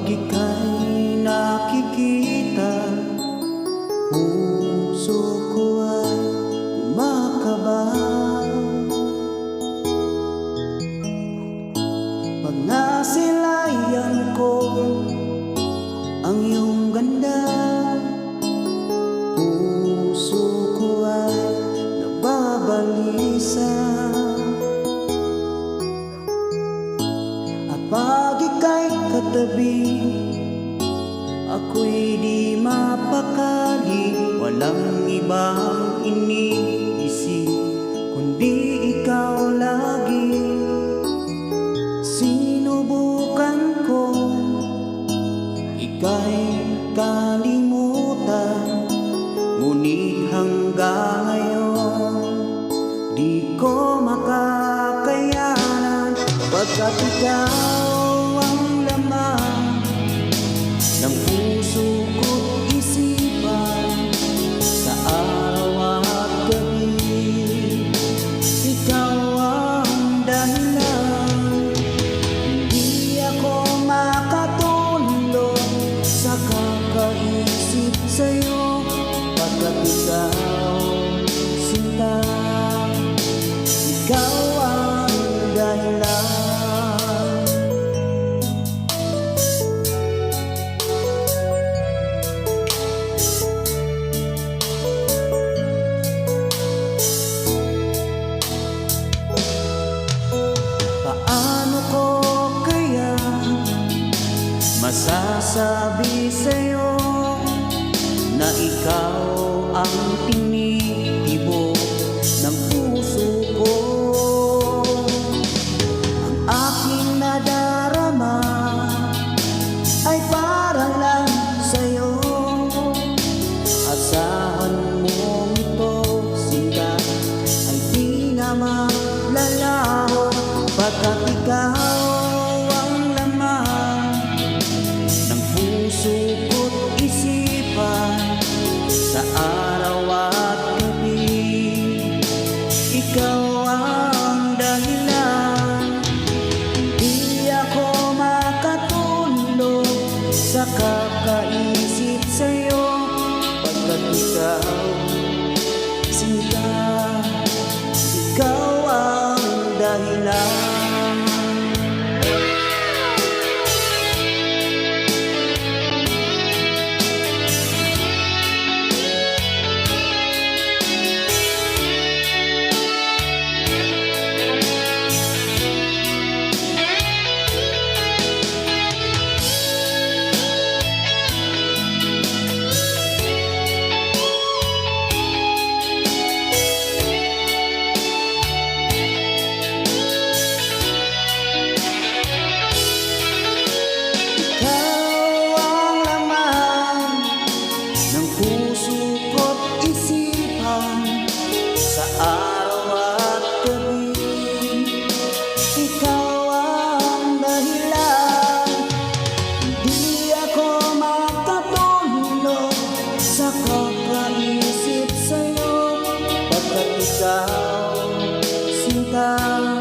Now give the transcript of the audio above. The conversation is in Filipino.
ika'y nakikita, puso ko ay kumakaba. Pag nasilayan ko ang iyong ganda, puso ko ay nababalisa. At pag ika'y katabi, ako'y di mapakali. Walang ibang iniisip kundi ikaw lagi. Sinubukan ko ika'y kalimutan, ngunit hanggang ngayon di ko makakayanan. Pagkat ikaw ang laman ng puso ko't isipan, sa araw at gabi ikaw ang dahilan. Hindi ako makatulog sa kakaisip sa'yo, pagkat ikaw, sinta, ikaw ang dahilan. Paano ko kaya masasabi sa'yo na ikaw ang tinitibok ng puso ko? Ang aking nadarama ay para lang sa'yo. Asahan mo ito, sinta, ay di na maglalaho. Pagkat ikaw ang laman ng puso ko't isipan, sa araw at gabi ikaw ang dahilan. Di ako makatulog sa kakaisip sa'yo, pagkat ikaw, sinta, ikaw ang dahilan. Sa araw at gabi ikaw ang dahilan. Hindi ako makatulog sa kakaisip sa'yo, pagkat ikaw, sinta,